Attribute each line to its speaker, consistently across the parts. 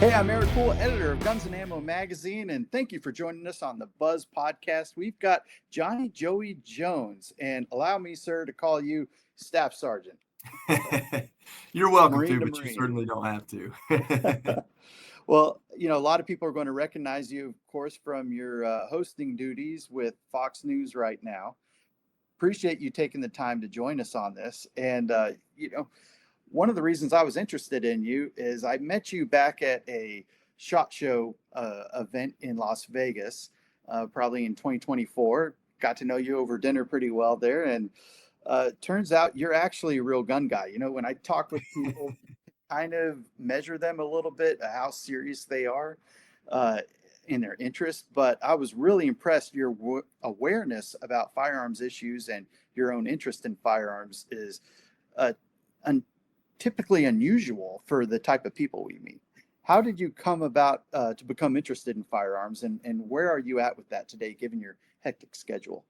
Speaker 1: Hey, I'm Eric Poole, editor of Guns and Ammo Magazine, and thank you for joining us on the Buzz Podcast. We've got Johnny Joey Jones, and allow me, sir, to call you Staff Sergeant.
Speaker 2: You're welcome
Speaker 1: Marine
Speaker 2: to,
Speaker 1: to
Speaker 2: but you
Speaker 1: Marine.
Speaker 2: certainly don't have to.
Speaker 1: Well, a lot of people are going to recognize you, of course, from your hosting duties with Fox News right now. Appreciate you taking the time to join us on this. And, one of the reasons I was interested in you is I met you back at a SHOT Show event in Las Vegas, probably in 2024. Got to know you over dinner pretty well there, and turns out you're actually a real gun guy. When I talk with people, kind of measure them a little bit, how serious they are uh, in their interest. But I was really impressed. Your awareness about firearms issues and your own interest in firearms is uh, typically unusual for the type of people we meet. How did you come about to become interested in firearms, and where are you at with that today, given your hectic schedule?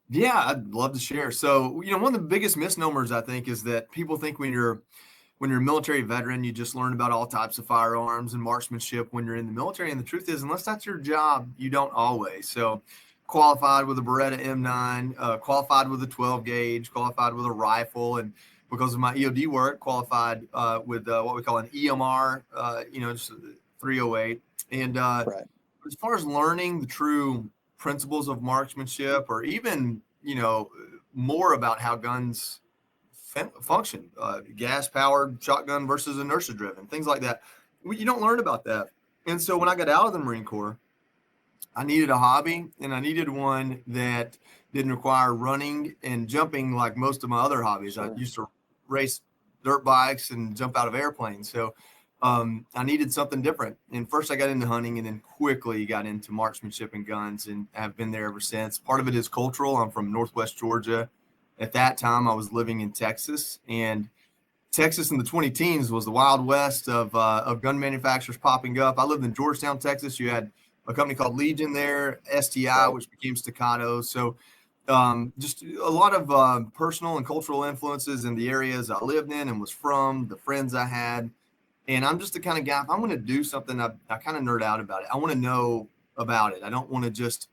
Speaker 2: Yeah, I'd love to share. So, one of the biggest misnomers I think is that people think when you're a military veteran, you just learn about all types of firearms and marksmanship when you're in the military. And the truth is, unless that's your job, you don't always. So, qualified with a Beretta M9, qualified with a 12 gauge, qualified with a rifle, and because of my EOD work, qualified with what we call an EMR, just 308. And
Speaker 1: Right.
Speaker 2: as far as learning the true principles of marksmanship, or even more about how guns function, gas powered shotgun versus inertia driven, things like that, you don't learn about that. And so when I got out of the Marine Corps, I needed a hobby, and I needed one that didn't require running and jumping like most of my other hobbies. I
Speaker 1: Sure.
Speaker 2: used to race dirt bikes and jump out of airplanes. So I needed something different. And first I got into hunting, and then quickly got into marksmanship and guns, and have been there ever since. Part of it is cultural. I'm from Northwest Georgia. At that time, I was living in Texas, and Texas in the 20 teens was the Wild West of gun manufacturers popping up. I lived in Georgetown, Texas. You had a company called Legion there, STI,
Speaker 1: Right.
Speaker 2: which became Staccato. So just a lot of personal and cultural influences in the areas I lived in and was from, the friends I had. And I'm just the kind of guy, if I'm going to do something, I kind of nerd out about it. I want to know about it. I don't want to just,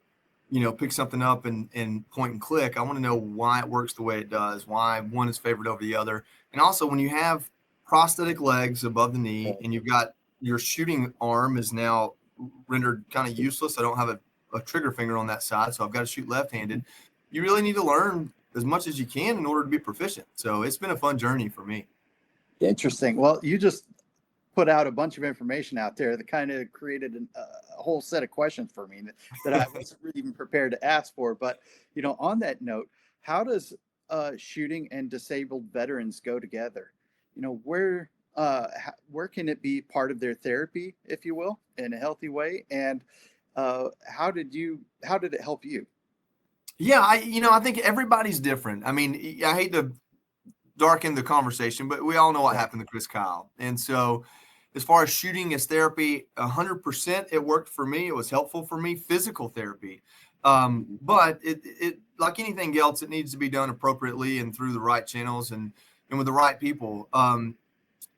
Speaker 2: pick something up and point and click. I want to know why it works the way it does, why one is favored over the other. And also, when you have prosthetic legs above the knee,
Speaker 1: Right.
Speaker 2: and you've got your shooting arm is now rendered kind of useless. I don't have a trigger finger on that side, so I've got to shoot left-handed. You really need to learn as much as you can in order to be proficient. So it's been a fun journey for me.
Speaker 1: Interesting. Well, you just put out a bunch of information out there that kind of created a whole set of questions for me that I wasn't really even prepared to ask for. But on that note, how does shooting and disabled veterans go together? Where can it be part of their therapy, if you will, in a healthy way? And how did it help you?
Speaker 2: Yeah, I think everybody's different. I mean, I hate to darken the conversation, but we all know what
Speaker 1: Right.
Speaker 2: happened to Chris Kyle. And so as far as shooting as therapy, 100% it worked for me. It was helpful for me, physical therapy.
Speaker 1: Mhm.
Speaker 2: But it like anything else, it needs to be done appropriately and through the right channels and with the right people.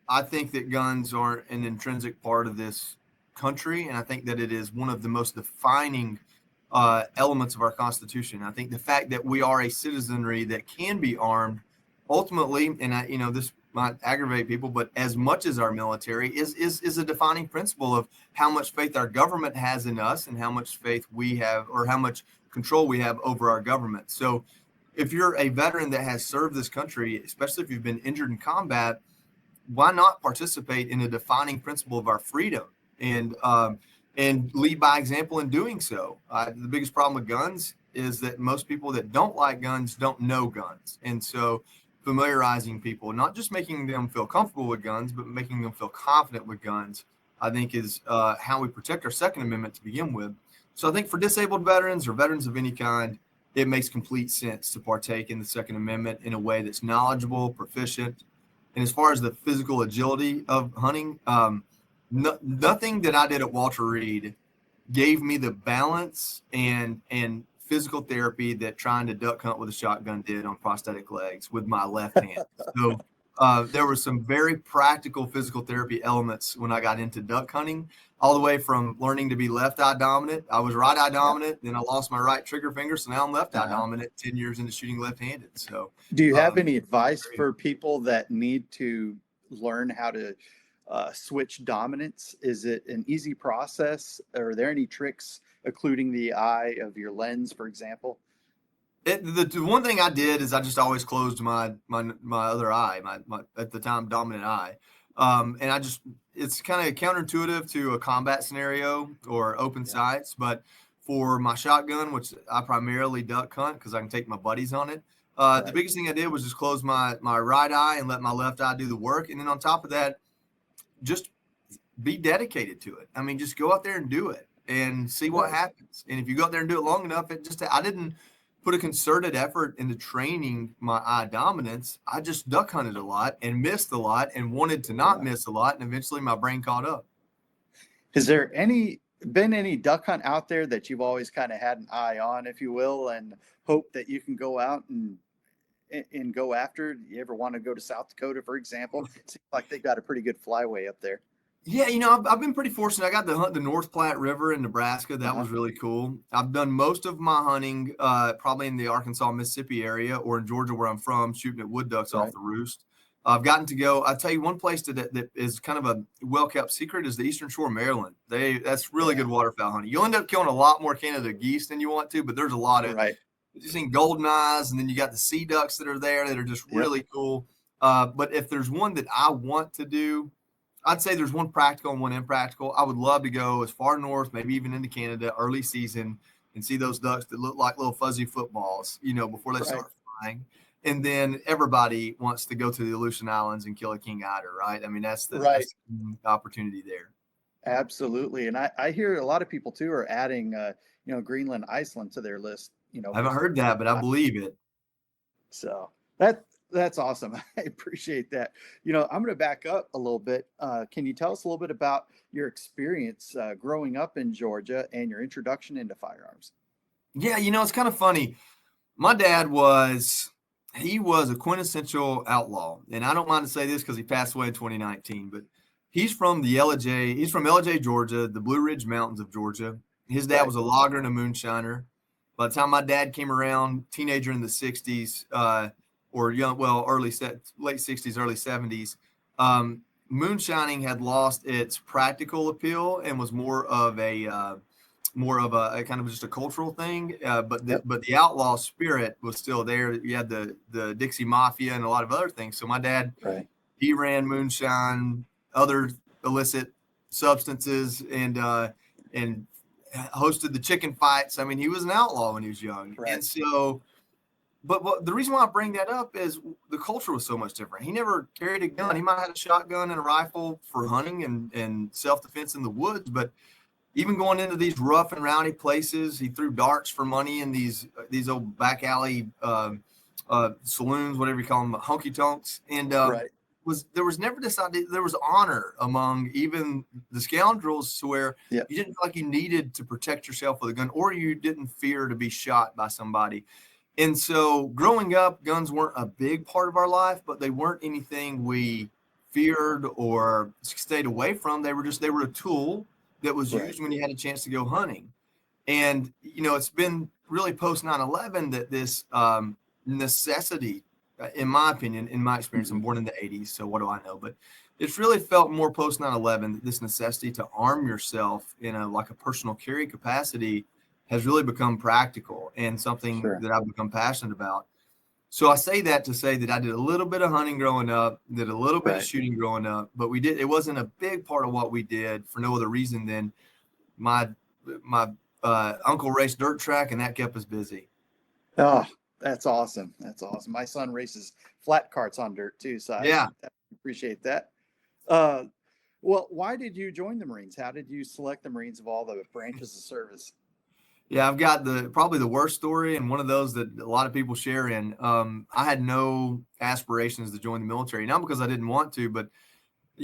Speaker 2: I think that guns are an intrinsic part of this country, and I think that it is one of the most defining elements of our Constitution. I think the fact that we are a citizenry that can be armed, ultimately, and this might aggravate people, but as much as our military is a defining principle of how much faith our government has in us and how much faith we have, or how much control we have over our government. So, if you're a veteran that has served this country, especially if you've been injured in combat, why not participate in a defining principle of our freedom and lead by example in doing so? The biggest problem with guns is that most people that don't like guns don't know guns. And so familiarizing people, not just making them feel comfortable with guns, but making them feel confident with guns, I think is how we protect our Second Amendment to begin with. So I think for disabled veterans or veterans of any kind, it makes complete sense to partake in the Second Amendment in a way that's knowledgeable, proficient. And as far as the physical agility of hunting, nothing that I did at Walter Reed gave me the balance and physical therapy that trying to duck hunt with a shotgun did on prosthetic legs with my left hand. So There were some very practical physical therapy elements when I got into duck hunting, all the way from learning to be left eye dominant. I was right eye dominant, then I lost my right trigger finger, so now I'm left eye
Speaker 1: Uh-huh.
Speaker 2: dominant. 10 years into shooting left-handed. So,
Speaker 1: Do you have any
Speaker 2: it's
Speaker 1: advice
Speaker 2: very
Speaker 1: for people that need to learn how to switch dominance? Is it an easy process? Are there any tricks, occluding the eye of your lens, for example?
Speaker 2: The one thing I did is I just always closed my other eye, my at the time dominant eye, and it's kind of counterintuitive to a combat scenario or open
Speaker 1: Yeah.
Speaker 2: sights, but for my shotgun, which I primarily duck hunt because I can take my buddies on it, the
Speaker 1: Right.
Speaker 2: biggest thing I did was just close my right eye and let my left eye do the work, and then on top of that, just be dedicated to it. I mean, just go out there and do it and see what
Speaker 1: Right.
Speaker 2: happens. And if you go out there and do it long enough, I didn't put a concerted effort into training my eye dominance. I just duck hunted a lot and missed a lot and wanted to not
Speaker 1: Yeah.
Speaker 2: miss a lot. And eventually my brain caught up.
Speaker 1: Has there been any duck hunt out there that you've always kind of had an eye on, if you will, and hope that you can go out and go after? You ever want to go to South Dakota, for example? It seems like they've got a pretty good flyway up there.
Speaker 2: Yeah, I've been pretty fortunate. I got to hunt the North Platte River in Nebraska. That
Speaker 1: Uh-huh.
Speaker 2: was really cool. I've done most of my hunting probably in the Arkansas, Mississippi area or in Georgia where I'm from, shooting at wood ducks off
Speaker 1: Right.
Speaker 2: the roost. I've gotten to go. I'll tell you one place that is kind of a well-kept secret is the Eastern Shore, Maryland. That's really
Speaker 1: Yeah.
Speaker 2: good waterfowl hunting. You'll end up killing a lot more Canada geese than you want to, but there's a lot of
Speaker 1: Right.
Speaker 2: you've seen golden eyes, and then you got the sea ducks that are there that are just
Speaker 1: Yep.
Speaker 2: really cool. But if there's one that I want to do, I'd say there's one practical and one impractical. I would love to go as far north, maybe even into Canada, early season, and see those ducks that look like little fuzzy footballs, before they
Speaker 1: Right.
Speaker 2: start flying. And then everybody wants to go to the Aleutian Islands and kill a king eider, right? I mean, that's
Speaker 1: Right.
Speaker 2: the opportunity there.
Speaker 1: Absolutely. And I hear a lot of people too are adding, Greenland, Iceland to their list,
Speaker 2: I haven't heard that, but I believe it.
Speaker 1: So that's awesome. I appreciate that. I'm going to back up a little bit. Can you tell us a little bit about your experience growing up in Georgia and your introduction into firearms?
Speaker 2: Yeah, it's kind of funny. My dad was a quintessential outlaw, and I don't mind to say this because he passed away in 2019. But he's from He's from LJ, Georgia, the Blue Ridge Mountains of Georgia. His dad
Speaker 1: Right.
Speaker 2: was a logger and a moonshiner. By the time my dad came around, teenager in the 60s, or late 60s, early 70s, moonshining had lost its practical appeal and was more of a kind of just a cultural thing. But
Speaker 1: Yep.
Speaker 2: the outlaw spirit was still there. You had the Dixie Mafia and a lot of other things. So my dad,
Speaker 1: Right.
Speaker 2: he ran moonshine, other illicit substances, and hosted the chicken fights. I mean, he was an outlaw when he was young.
Speaker 1: Right.
Speaker 2: And so, but the reason why I bring that up is the culture was so much different. He never carried a gun. He might have had a shotgun and a rifle for hunting and self-defense in the woods, but even going into these rough and rowdy places, he threw darts for money in these old back alley saloons, whatever you call them, honky tonks. And
Speaker 1: Right.
Speaker 2: there was never this idea. There was honor among even the scoundrels to where
Speaker 1: Yep.
Speaker 2: you didn't feel like you needed to protect yourself with a gun, or you didn't fear to be shot by somebody. And so growing up, guns weren't a big part of our life, but they weren't anything we feared or stayed away from. They were a tool that was
Speaker 1: Right.
Speaker 2: used when you had a chance to go hunting. And, it's been really post 9/11 that this necessity, in my opinion, in my experience, I'm born in the 80s, so what do I know? But it's really felt more post 9/11 that this necessity to arm yourself in a personal carry capacity has really become practical and something
Speaker 1: Sure.
Speaker 2: that I've become passionate about. So I say that to say that I did a little bit of hunting growing up, did a little bit of
Speaker 1: Right.
Speaker 2: shooting growing up, but it wasn't a big part of what we did for no other reason than my uncle raced dirt track, and that kept us busy.
Speaker 1: Oh, that's awesome. That's awesome. My son races flat carts on dirt too, so
Speaker 2: Yeah.
Speaker 1: I appreciate that. Uh, well, why did you join the Marines? How did you select the Marines of all the branches of service?
Speaker 2: Yeah, I've got probably the worst story, and one of those that a lot of people share in. I had no aspirations to join the military, not because I didn't want to, but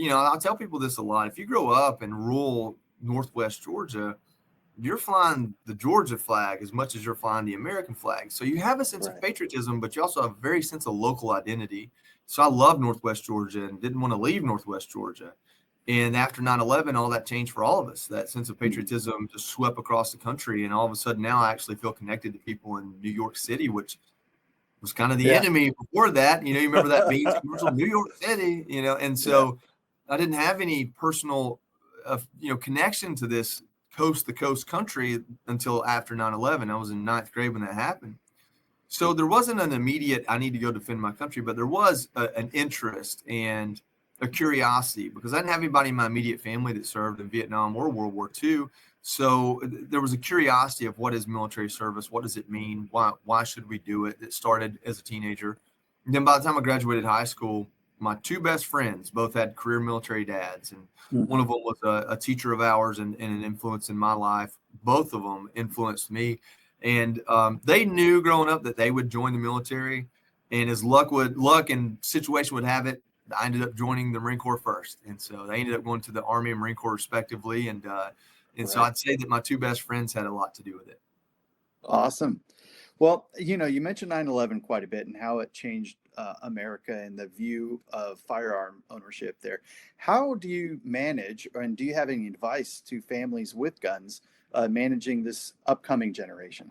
Speaker 2: I'll tell people this a lot. If you grow up in rural Northwest Georgia, you're flying the Georgia flag as much as you're flying the American flag. So you have a sense of patriotism, but you also have a very sense of local identity. So I love Northwest Georgia and didn't want to leave Northwest Georgia. And after 9/11, all that changed for all of us. That sense of patriotism just swept across the country. And all of a sudden now I actually feel connected to people in New York City, which was kind of the enemy before that. You remember that Beans commercial, New York City, and so I didn't have any personal, connection to this coast to coast country until after 9/11. I was in ninth grade when that happened. So there wasn't an immediate, I need to go defend my country, but there was an interest and a curiosity because I didn't have anybody in my immediate family that served in Vietnam or World War II. So there was a curiosity of what is military service? What does it mean? Why should we do it? It started as a teenager. And then by the time I graduated high school, my two best friends both had career military dads. And one of them was a teacher of ours and an influence in my life. Both of them influenced me. And they knew growing up that they would join the military. And as luck and situation would have it, I ended up joining the Marine Corps first. And so they ended up going to the Army and Marine Corps respectively. And so I'd say that my two best friends had a lot to do with it.
Speaker 1: Awesome. Well, you mentioned 9/11 quite a bit and how it changed America and the view of firearm ownership there. How do you manage, and do you have any advice to families with guns managing this upcoming generation?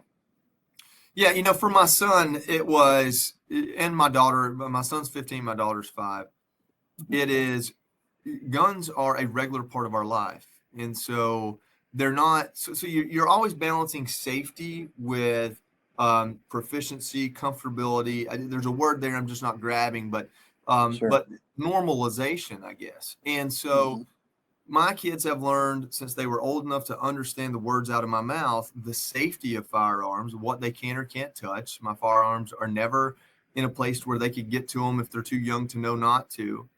Speaker 2: Yeah, for my son, it was, and my daughter, my son's 15, my daughter's 5. It is, guns are a regular part of our life. And so they're not, so you're always balancing safety with proficiency, comfortability. There's a word there I'm just not grabbing, but normalization, I guess. And so my kids have learned since they were old enough to understand the words out of my mouth, the safety of firearms, what they can or can't touch. My firearms are never in a place where they could get to them if they're too young to know not to.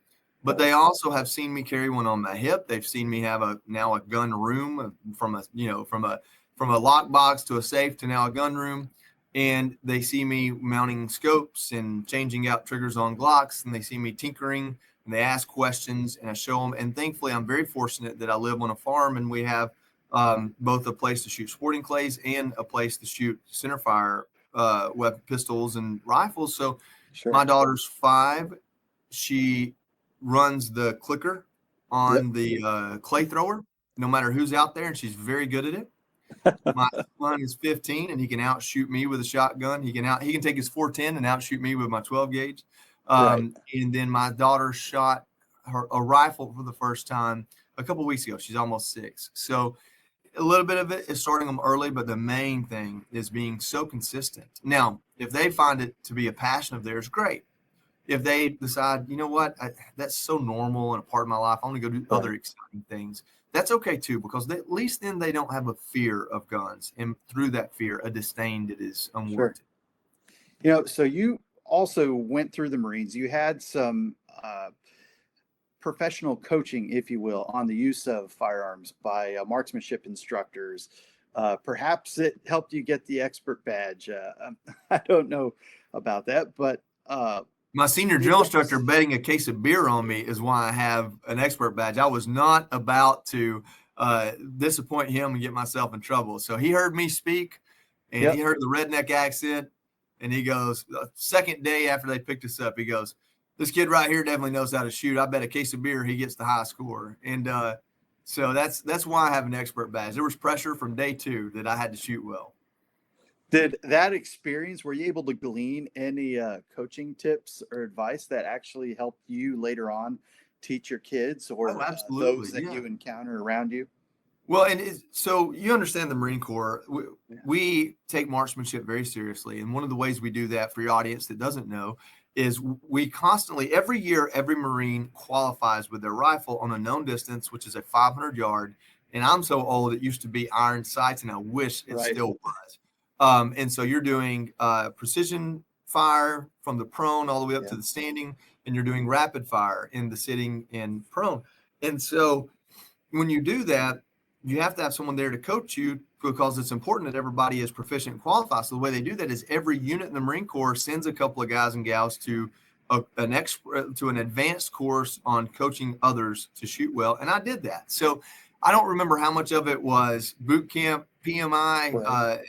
Speaker 2: But they also have seen me carry one on my hip. They've seen me have now a gun room from a lockbox to a safe to now a gun room. And they see me mounting scopes and changing out triggers on Glocks, and they see me tinkering, and they ask questions, and I show them. And thankfully, I'm very fortunate that I live on a farm, and we have both a place to shoot sporting clays and a place to shoot centerfire weapon pistols and rifles. So my daughter's 5. She runs the clicker on the clay thrower, no matter who's out there, and she's very good at it. My son is 15, and he can outshoot me with a shotgun. He can take his 410 and outshoot me with my 12 gauge. And then my daughter shot a rifle for the first time a couple of weeks ago. She's almost 6. So a little bit of it is starting them early, but the main thing is being so consistent. Now, if they find it to be a passion of theirs, great. If they decide, you know what, that's so normal and a part of my life, I want to go do other exciting things, that's okay too, because at least then they don't have a fear of guns, and through that fear, a disdain that is unwarranted.
Speaker 1: So you also went through the Marines. You had some professional coaching, if you will, on the use of firearms by marksmanship instructors. Perhaps it helped you get the expert badge. I don't know about that, but
Speaker 2: my senior drill instructor betting a case of beer on me is why I have an expert badge. I was not about to disappoint him and get myself in trouble. So he heard me speak, and he heard the redneck accent, and he goes, the second day after they picked us up, he goes, this kid right here definitely knows how to shoot. I bet a case of beer he gets the high score. And so that's why I have an expert badge. There was pressure from day 2 that I had to shoot well.
Speaker 1: Did that experience, were you able to glean any coaching tips or advice that actually helped you later on teach your kids or those that you encounter around you?
Speaker 2: Well, and so you understand the Marine Corps, we take marksmanship very seriously. And one of the ways we do that, for your audience that doesn't know, is we constantly, every year, every Marine qualifies with their rifle on a known distance, which is a 500-yard. And I'm so old, it used to be iron sights, and I wish it still was. And so you're doing precision fire from the prone all the way up to the standing, and you're doing rapid fire in the sitting and prone. And so when you do that, you have to have someone there to coach you, because it's important that everybody is proficient and qualified. So the way they do that is every unit in the Marine Corps sends a couple of guys and gals to an advanced course on coaching others to shoot well. And I did that. So I don't remember how much of it was boot camp, PMI,
Speaker 1: Right.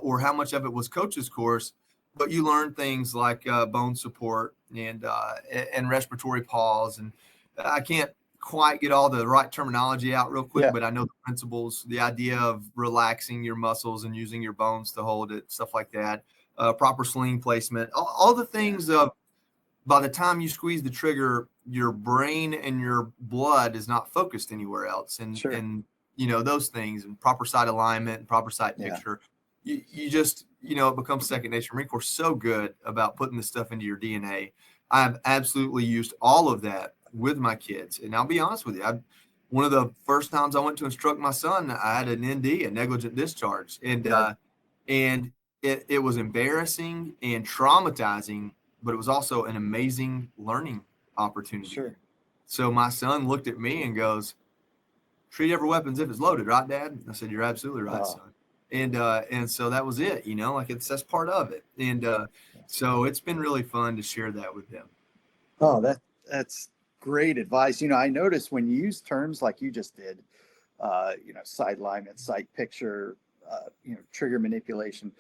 Speaker 2: or how much of it was coach's course, but you learn things like bone support and respiratory pause. And I can't quite get all the right terminology out real quick,
Speaker 1: Yeah.
Speaker 2: but I know the principles, the idea of relaxing your muscles and using your bones to hold it, stuff like that, proper sling placement, all the things of, by the time you squeeze the trigger, your brain and your blood is not focused anywhere else.
Speaker 1: Sure.
Speaker 2: And those things, and proper sight alignment and proper sight
Speaker 1: Yeah.
Speaker 2: picture, you just, it becomes second nature. Marine Corps is so good about putting this stuff into your DNA. I've absolutely used all of that with my kids. And I'll be honest with you, one of the first times I went to instruct my son, I had an ND, a negligent discharge. And,
Speaker 1: Right.
Speaker 2: and it was embarrassing and traumatizing, but it was also an amazing learning opportunity.
Speaker 1: Sure.
Speaker 2: So my son looked at me and goes, "Treat every weapon as if it's loaded, right, Dad?" I said, "You're absolutely right, son." And so that was it, like that's part of it. And so it's been really fun to share that with them.
Speaker 1: Oh, that's great advice. I noticed when you use terms like you just did, sight alignment, sight picture, trigger manipulation,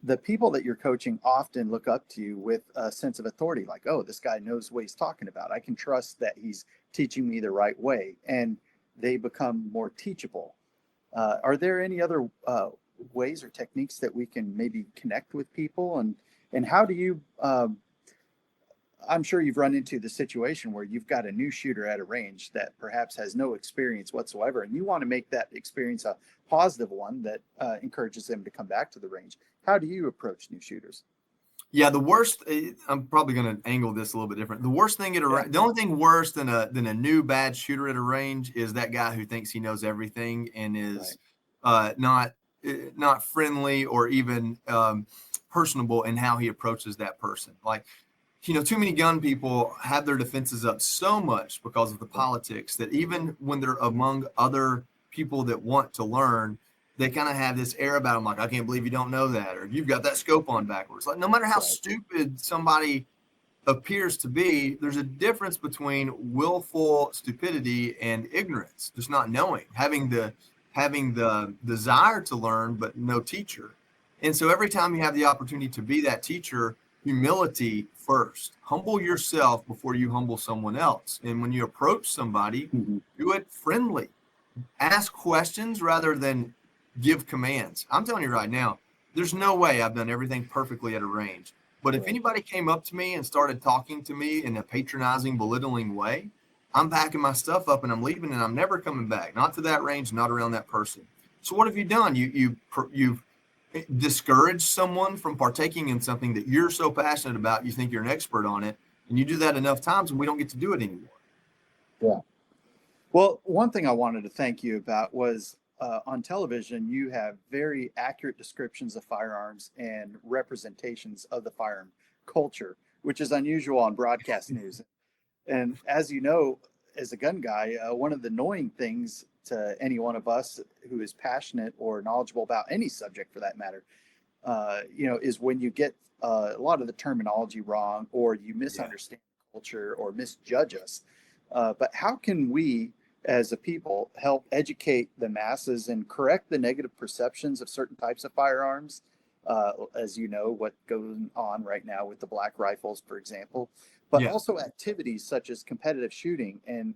Speaker 1: the people that you're coaching often look up to you with a sense of authority, like, oh, this guy knows what he's talking about. I can trust that he's teaching me the right way. And they become more teachable. Are there any other ways or techniques that we can maybe connect with people? And how do you, I'm sure you've run into the situation where you've got a new shooter at a range that perhaps has no experience whatsoever, and you want to make that experience a positive one that encourages them to come back to the range. How do you approach new shooters?
Speaker 2: Yeah, the worst, I'm probably going to angle this a little bit different. The worst thing at a range, the only thing worse than a new bad shooter at a range is that guy who thinks he knows everything and is not friendly or even personable in how he approaches that person. Like, too many gun people have their defenses up so much because of the politics that even when they're among other people that want to learn, they kind of have this air about them, like, I can't believe you don't know that, or you've got that scope on backwards. Like, no matter how stupid somebody appears to be, there's a difference between willful stupidity and ignorance, just not knowing, having the desire to learn, but no teacher. And so every time you have the opportunity to be that teacher, humility first. Humble yourself before you humble someone else. And when you approach somebody, do it friendly. Ask questions rather than give commands. I'm telling you right now, there's no way I've done everything perfectly at a range. But if anybody came up to me and started talking to me in a patronizing, belittling way, I'm packing my stuff up and I'm leaving, and I'm never coming back. Not to that range, not around that person. So what have you done? You've discouraged someone from partaking in something that you're so passionate about, you think you're an expert on it, and you do that enough times and we don't get to do it anymore.
Speaker 1: Yeah. Well, one thing I wanted to thank you about was on television, you have very accurate descriptions of firearms and representations of the firearm culture, which is unusual on broadcast news. And as you know, as a gun guy, one of the annoying things to any one of us who is passionate or knowledgeable about any subject for that matter, is when you get a lot of the terminology wrong, or you misunderstand culture or misjudge us. But how can we, as a people, help educate the masses and correct the negative perceptions of certain types of firearms? As you know, what goes on right now with the black rifles, for example, but also activities such as competitive shooting, and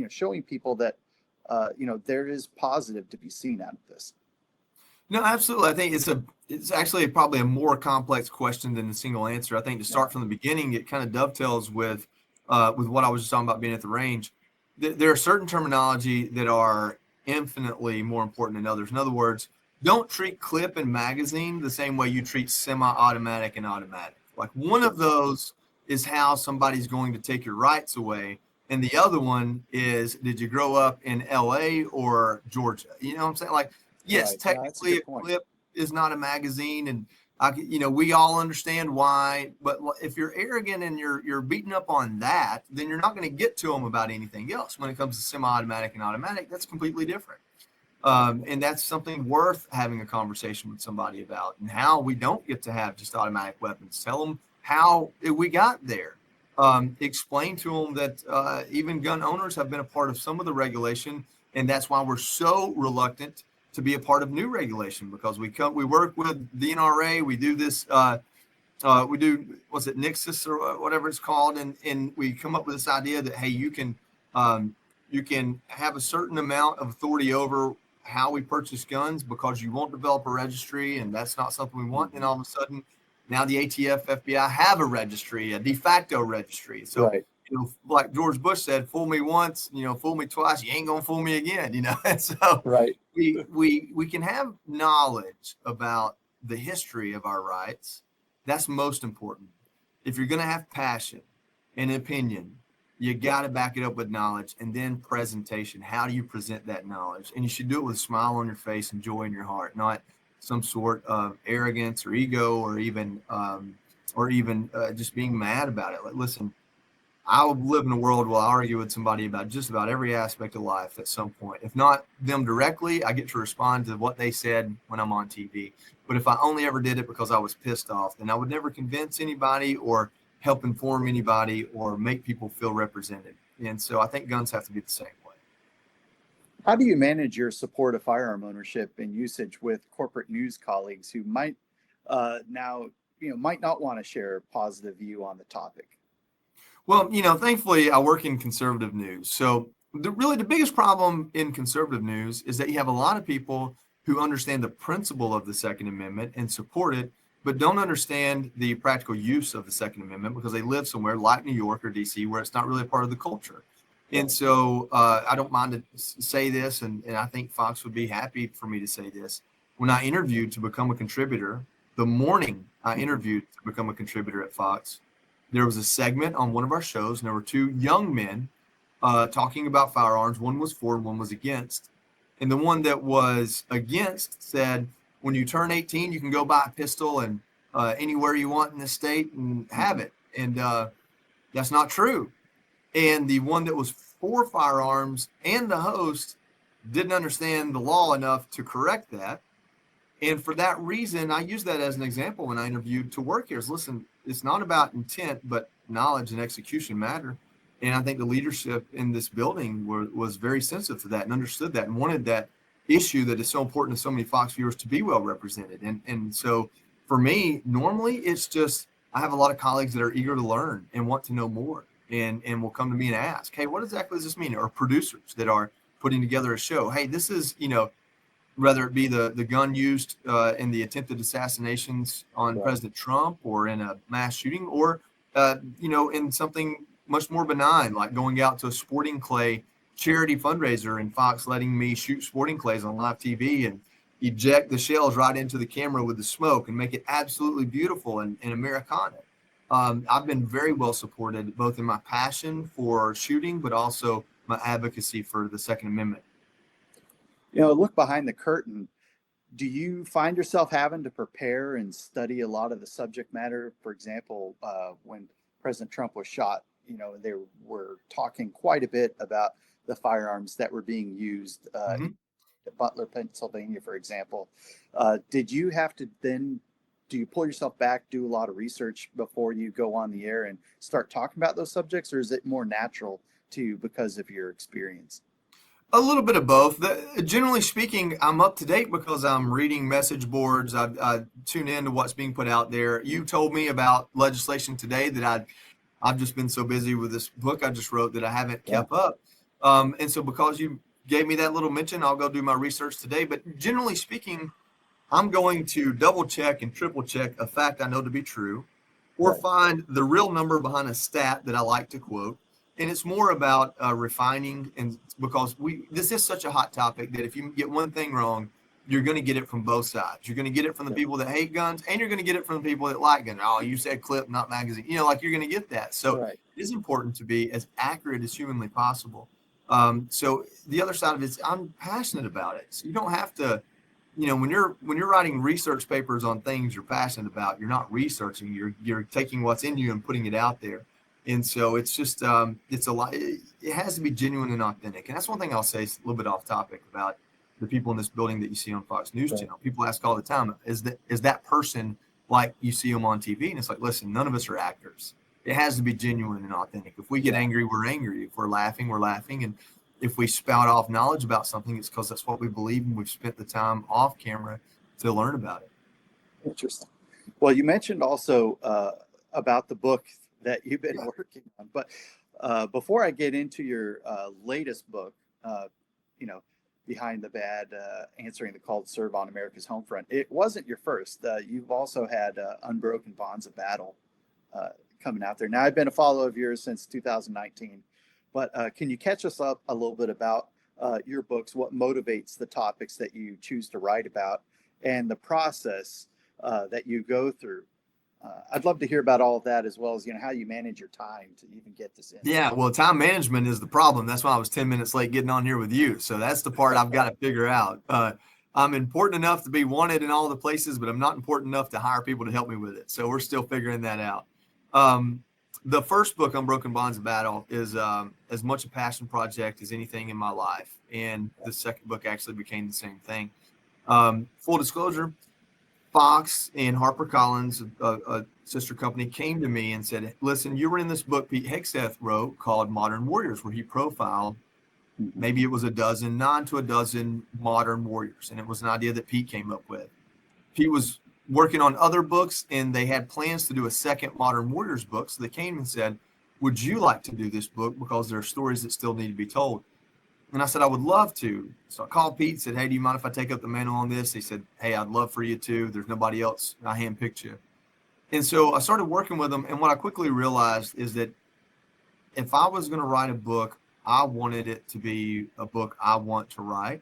Speaker 1: showing people that there is positive to be seen out of this.
Speaker 2: No, absolutely. I think it's actually probably a more complex question than the single answer. I think to start from the beginning, it kind of dovetails with what I was just talking about being at the range. There are certain terminology that are infinitely more important than others. In other words, don't treat clip and magazine the same way you treat semi-automatic and automatic. Like, one of those is how somebody's going to take your rights away, and the other one is, did you grow up in LA or Georgia? You know what I'm saying? Like, yes, technically a clip is not a magazine, and we all understand why. But if you're arrogant and you're beating up on that, then you're not going to get to them about anything else. When it comes to semi-automatic and automatic, that's completely different. And that's something worth having a conversation with somebody about, and how we don't get to have just automatic weapons. Tell them how we got there. Explain to them that even gun owners have been a part of some of the regulation And that's why we're so reluctant to be a part of new regulation, because we work with the NRA, we do this, we do, what's it, Nixus or whatever it's called. And we come up with this idea that, hey, you can have a certain amount of authority over how we purchase guns because you won't develop a registry, and that's not something we want. And all of a sudden, now the ATF, FBI have a registry, a de facto registry. So,
Speaker 1: right.
Speaker 2: Like George Bush said, fool me once, fool me twice, you ain't gonna fool me again, And so
Speaker 1: Right.
Speaker 2: we can have knowledge about the history of our rights. That's most important. If you're gonna have passion and opinion, you got to back it up with knowledge, and then presentation. How do you present that knowledge? And you should do it with a smile on your face and joy in your heart, not some sort of arrogance or ego, or even just being mad about it. Like, listen, I will live in a world where I argue with somebody about just about every aspect of life at some point. If not them directly, I get to respond to what they said when I'm on TV. But if I only ever did it because I was pissed off, then I would never convince anybody or help inform anybody or make people feel represented. And so I think guns have to be the same way.
Speaker 1: How do you manage your support of firearm ownership and usage with corporate news colleagues who might might not want to share a positive view on the topic?
Speaker 2: Well, thankfully I work in conservative news. So the biggest problem in conservative news is that you have a lot of people who understand the principle of the Second Amendment and support it, but don't understand the practical use of the Second Amendment because they live somewhere like New York or DC where it's not really a part of the culture. And so I don't mind to say this, and I think Fox would be happy for me to say this. When I interviewed to become a contributor, the morning I interviewed to become a contributor at Fox, there was a segment on one of our shows, and there were two young men talking about firearms. One was for and one was against. And the one that was against said, when you turn 18, you can go buy a pistol and anywhere you want in the state and have it. And that's not true. And the one that was for firearms and the host didn't understand the law enough to correct that. And for that reason, I use that as an example when I interviewed to work here. Listen, it's not about intent, but knowledge and execution matter. And I think the leadership in this building was very sensitive to that and understood that and wanted that issue that is so important to so many Fox viewers to be well represented. And so for me, normally it's just, I have a lot of colleagues that are eager to learn and want to know more and will come to me and ask, hey, what exactly does this mean? Or producers that are putting together a show. Hey, this is, whether it be the gun used in the attempted assassinations on President Trump or in a mass shooting or, in something much more benign, like going out to a sporting clay charity fundraiser and Fox letting me shoot sporting clays on live TV and eject the shells right into the camera with the smoke and make it absolutely beautiful and Americana. I've been very well supported both in my passion for shooting, but also my advocacy for the Second Amendment.
Speaker 1: Look behind the curtain. Do you find yourself having to prepare and study a lot of the subject matter? For example, when President Trump was shot, they were talking quite a bit about the firearms that were being used in Butler, Pennsylvania, for example. Did you have to then, do you pull yourself back, do a lot of research before you go on the air and start talking about those subjects, or is it more natural to you because of your experience?
Speaker 2: A little bit of both. Generally speaking, I'm up to date because I'm reading message boards. I tune in to what's being put out there. You told me about legislation today that I've just been so busy with this book I just wrote that I haven't kept up. And so because you gave me that little mention, I'll go do my research today. But generally speaking, I'm going to double check and triple check a fact I know to be true or find the real number behind a stat that I like to quote. And it's more about refining, and because this is such a hot topic that if you get one thing wrong, you're going to get it from both sides. You're going to get it from the people that hate guns, and you're going to get it from the people that like guns. Oh, you said clip, not magazine. You're going to get that. So it is important to be as accurate as humanly possible. So the other side of it is I'm passionate about it. So you don't have to, when you're writing research papers on things you're passionate about, you're not researching. You're taking what's in you and putting it out there. And so it's just, it's a lot. It has to be genuine and authentic. And that's one thing I'll say is a little bit off topic about the people in this building that you see on Fox News Channel. People ask all the time, is that person like you see them on TV? And it's like, listen, none of us are actors. It has to be genuine and authentic. If we get angry, we're angry. If we're laughing, we're laughing. And if we spout off knowledge about something, it's because that's what we believe, and we've spent the time off camera to learn about it.
Speaker 1: Interesting. Well, you mentioned also about the book that you've been working on, but before I get into your latest book, you know, Behind the Bad, Answering the Call to Serve on America's Home Front, it wasn't your first. You've also had Unbroken Bonds of Battle coming out there. Now, I've been a follower of yours since 2019, but can you catch us up a little bit about your books, what motivates the topics that you choose to write about, and the process that you go through? I'd love to hear about all of that, as well as, how you manage your time to even get this in.
Speaker 2: Yeah, well, time management is the problem. That's why I was 10 minutes late getting on here with you. So that's the part I've got to figure out. I'm important enough to be wanted in all the places, but I'm not important enough to hire people to help me with it. So we're still figuring that out. The first book, Unbroken Bonds of Battle, is as much a passion project as anything in my life. And the second book actually became the same thing. Full disclosure, Fox and HarperCollins, a sister company, came to me and said, listen, you were in this book Pete Hegseth wrote called Modern Warriors, where he profiled maybe it was 9 to 12 modern warriors. And it was an idea that Pete came up with. He was working on other books, and they had plans to do a second Modern Warriors book. So they came and said, would you like to do this book? Because there are stories that still need to be told. And I said, I would love to. So I called Pete and said, hey, do you mind if I take up the mantle on this? He said, hey, I'd love for you to. There's nobody else. I handpicked you. And so I started working with him. And what I quickly realized is that if I was going to write a book, I wanted it to be a book I want to write.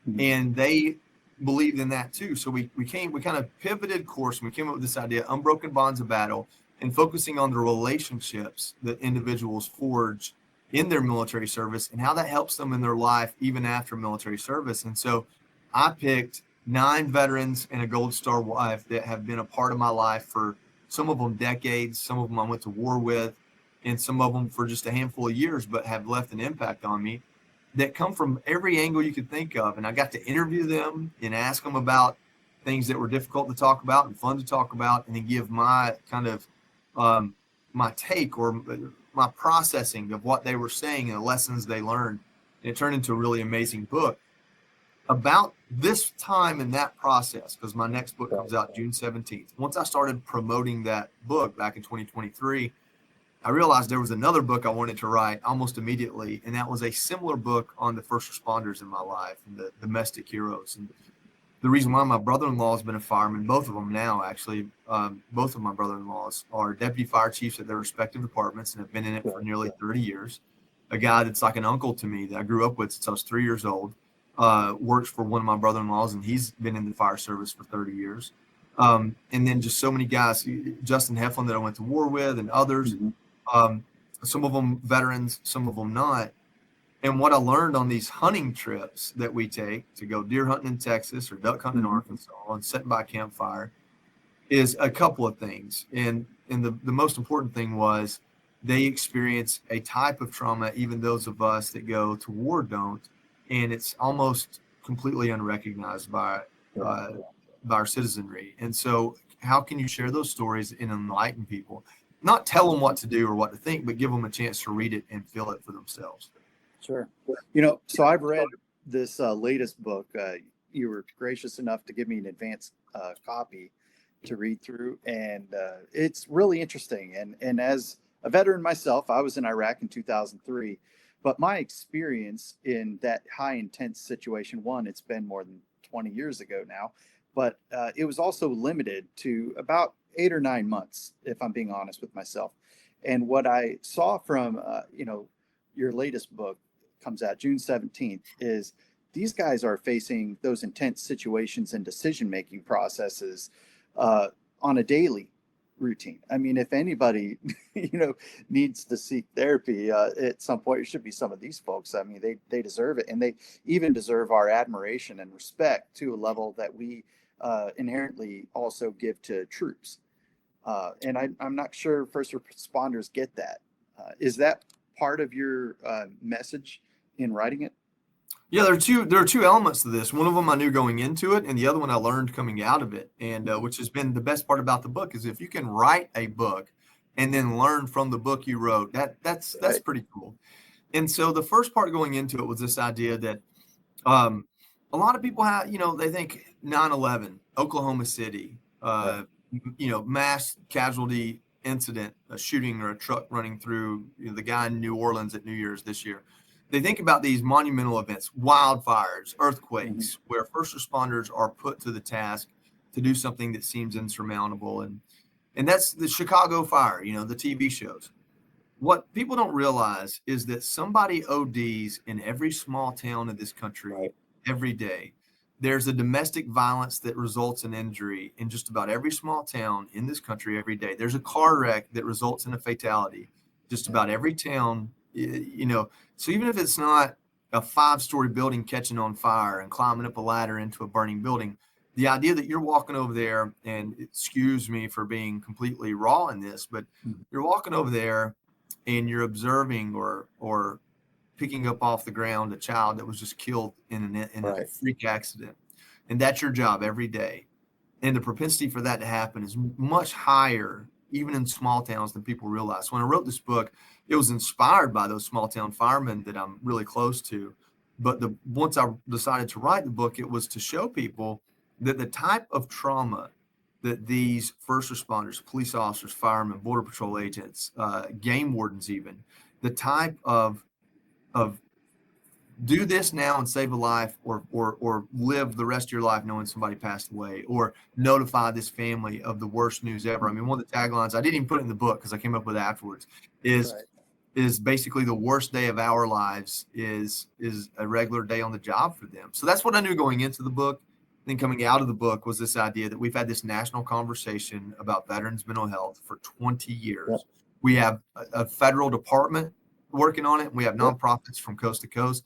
Speaker 2: Mm-hmm. And they believed in that too. So we kind of pivoted course, and we came up with this idea, Unbroken Bonds of Battle, and focusing on the relationships that individuals forge in their military service and how that helps them in their life even after military service. And so I picked 9 veterans and a Gold Star wife that have been a part of my life for some of them decades, some of them I went to war with, and some of them for just a handful of years, but have left an impact on me, that come from every angle you could think of. And I got to interview them and ask them about things that were difficult to talk about and fun to talk about, and then give my kind of my take or my processing of what they were saying and the lessons they learned. And it turned into a really amazing book. About this time in that process, because my next book comes out June 17th. Once I started promoting that book back in 2023, I realized there was another book I wanted to write almost immediately, and that was a similar book on the first responders in my life and the domestic heroes. And the reason why my brother-in-law has been a fireman, both of them now, actually, both of my brother-in-laws are deputy fire chiefs at their respective departments and have been in it for nearly 30 years. A guy that's like an uncle to me that I grew up with since I was 3 years old, works for one of my brother-in-laws, and he's been in the fire service for 30 years. And then just so many guys, Justin Heflin that I went to war with, and others, some of them veterans, some of them not. And what I learned on these hunting trips that we take to go deer hunting in Texas or duck hunting in Arkansas and sitting by a campfire is a couple of things. And the most important thing was they experience a type of trauma, even those of us that go to war don't. And it's almost completely unrecognized by our citizenry. And so how can you share those stories and enlighten people? Not tell them what to do or what to think, but give them a chance to read it and feel it for themselves.
Speaker 1: Sure. So I've read this latest book. You were gracious enough to give me an advanced copy to read through, and it's really interesting. And as a veteran myself, I was in Iraq in 2003, but my experience in that high intense situation, it's been more than 20 years ago now, but it was also limited to about 8 or 9 months, if I'm being honest with myself. And what I saw from, your latest book comes out June 17th, is these guys are facing those intense situations and decision-making processes on a daily routine. I mean, if anybody, needs to seek therapy at some point, it should be some of these folks. I mean, they deserve it. And they even deserve our admiration and respect to a level that we inherently also give to troops. And I'm not sure first responders get that. Is that part of your message in writing it?
Speaker 2: Yeah, there are two elements to this. One of them I knew going into it, and the other one I learned coming out of it. And which has been the best part about the book is if you can write a book and then learn from the book you wrote, that's pretty cool. And so the first part going into it was this idea that a lot of people have, they think 9/11, Oklahoma City,
Speaker 1: Right.
Speaker 2: mass casualty incident, a shooting or a truck running through, the guy in New Orleans at New Year's this year. They think about these monumental events, wildfires,
Speaker 1: Mhm.
Speaker 2: earthquakes, where first responders are put to the task to do something that seems insurmountable. And that's the Chicago fire, the TV shows. What people don't realize is that somebody ODs in every small town of this country
Speaker 1: Right.
Speaker 2: every day. There's a domestic violence that results in injury in just about every small town in this country every day. There's a car wreck that results in a fatality just
Speaker 1: Yeah.
Speaker 2: about every town, So even if it's not a 5-story building catching on fire and climbing up a ladder into a burning building, the idea that you're walking over there, and excuse me for being completely raw in this, but
Speaker 1: Mhm.
Speaker 2: you're walking over there and you're observing or picking up off the ground a child that was just killed in a
Speaker 1: Right.
Speaker 2: freak accident, and that's your job every day, and the propensity for that to happen is much higher even in small towns than people realize. When I wrote this book, it was inspired by those small town firemen that I'm really close to, but once I decided to write the book, it was to show people that the type of trauma that these first responders, police officers, firemen, border patrol agents, game wardens, even the type of do this now and save a life, or live the rest of your life knowing somebody passed away, or notify this family of the worst news ever. I mean, one of the taglines, I didn't even put it in the book because I came up with it afterwards, is
Speaker 1: Right.
Speaker 2: is basically the worst day of our lives is a regular day on the job for them. So that's what I knew going into the book. Then coming out of the book was this idea that we've had this national conversation about veterans mental health for 20
Speaker 1: Yep.
Speaker 2: years. We have a federal department working on it. We have
Speaker 1: Yep.
Speaker 2: nonprofits from coast to coast.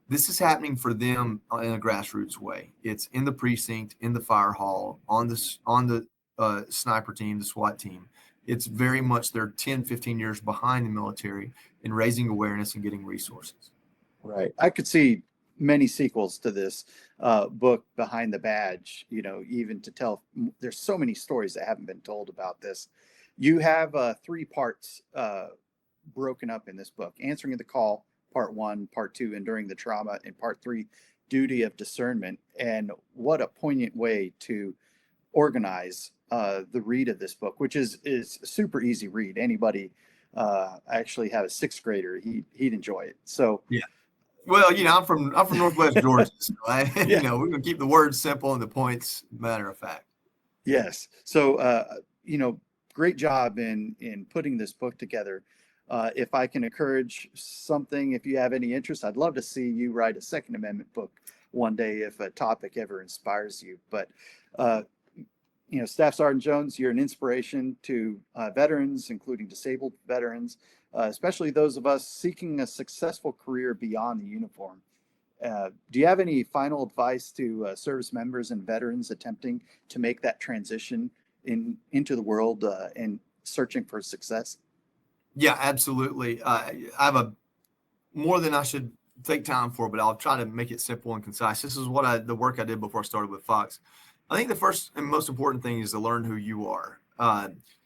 Speaker 2: This is happening for them in a grassroots way. It's in the precinct, in the fire hall, on the sniper team, the SWAT team. It's very much they're 10, 15 years behind the military in raising awareness and getting resources.
Speaker 1: Right. I could see many sequels to this book, Behind the Badge, even to tell. There's so many stories that haven't been told about this. You have 3 parts broken up in this book: Answering the Call, part 1, part 2, Enduring the Trauma, and part 3, Duty of Discernment. And what a poignant way to organize the read of this book, which is a super easy read. Anybody, I actually have a 6th grader, he'd enjoy it. So
Speaker 2: Yeah. Well, I'm from Northwest Georgia, so
Speaker 1: yeah.
Speaker 2: we're gonna keep the words simple and the points matter of fact.
Speaker 1: Yes. So, great job in putting this book together. If I can encourage something, if you have any interest, I'd love to see you write a Second Amendment book one day if a topic ever inspires you. But, uh, Staff Sergeant Jones, you're an inspiration to veterans, including disabled veterans, especially those of us seeking a successful career beyond the uniform. Do you have any final advice to service members and veterans attempting to make that transition into the world and searching for success?
Speaker 2: Yeah, absolutely. I have a more than I should take time for, but I'll try to make it simple and concise. This is the work I did before I started with Fox. I think the first and most important thing is to learn who you are.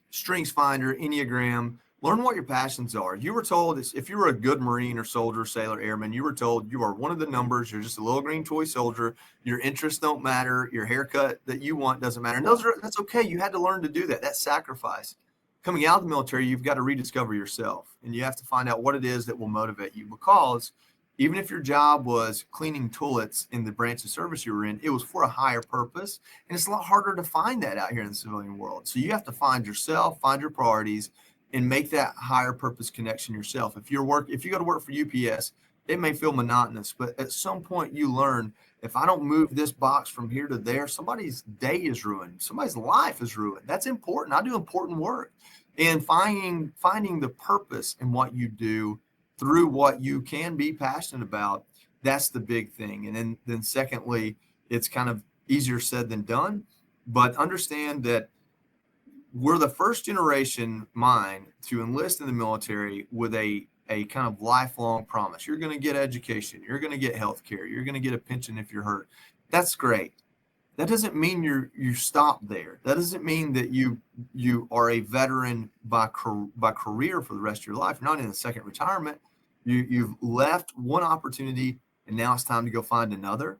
Speaker 2: Strengths Finder, Enneagram, learn what your passions are. You were told if you were a good Marine or soldier, sailor, airman, you were told you are one of the numbers. You're just a little green toy soldier. Your interests don't matter. Your haircut that you want doesn't matter. And that's okay. You had to learn to do that. That's sacrifice. Coming out of the military, you've got to rediscover yourself, and you have to find out what it is that will motivate you, because even if your job was cleaning toilets in the branch of service you were in, it was for a higher purpose. And it's a lot harder to find that out here in the civilian world. So you have to find yourself, find your priorities, and make that higher purpose connection yourself. If you go to work for UPS, it may feel monotonous, but at some point you learn, if I don't move this box from here to there, somebody's day is ruined. Somebody's life is ruined. That's important. I do important work. And finding the purpose in what you do through what you can be passionate about, that's the big thing. And then secondly, it's kind of easier said than done, but understand that we're the first generation mine to enlist in the military with a kind of lifelong promise. You're going to get education, you're going to get health care, you're going to get a pension if you're hurt. That's great. That doesn't mean you stop there. That doesn't mean that you are a veteran by career for the rest of your life. You're not in a second retirement. You've left one opportunity, and now it's time to go find another.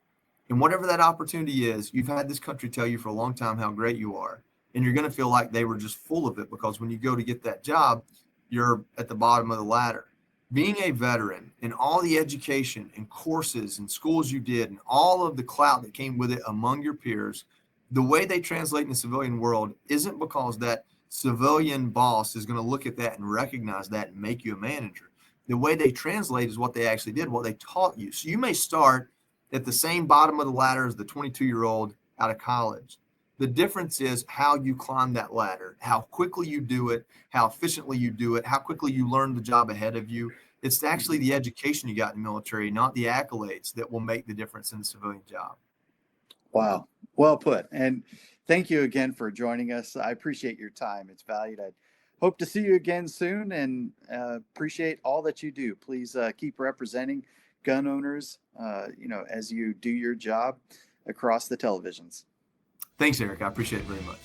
Speaker 2: And whatever that opportunity is, you've had this country tell you for a long time how great you are. And you're going to feel like they were just full of it, because when you go to get that job, you're at the bottom of the ladder. Being a veteran and all the education and courses and schools you did and all of the clout that came with it among your peers, the way they translate in the civilian world isn't because that civilian boss is going to look at that and recognize that and make you a manager. The way they translate is what they actually did, what they taught you. So you may start at the same bottom of the ladder as the 22-year-old out of college. The difference is how you climb that ladder, how quickly you do it, how efficiently you do it, how quickly you learn the job ahead of you. It's actually the education you got in the military, not the accolades, that will make the difference in the civilian job.
Speaker 1: Wow. Well put. And thank you again for joining us. I appreciate your time. It's valued. I hope to see you again soon, and appreciate all that you do. Please keep representing gun owners, as you do your job across the televisions.
Speaker 2: Thanks, Eric. I appreciate it very much.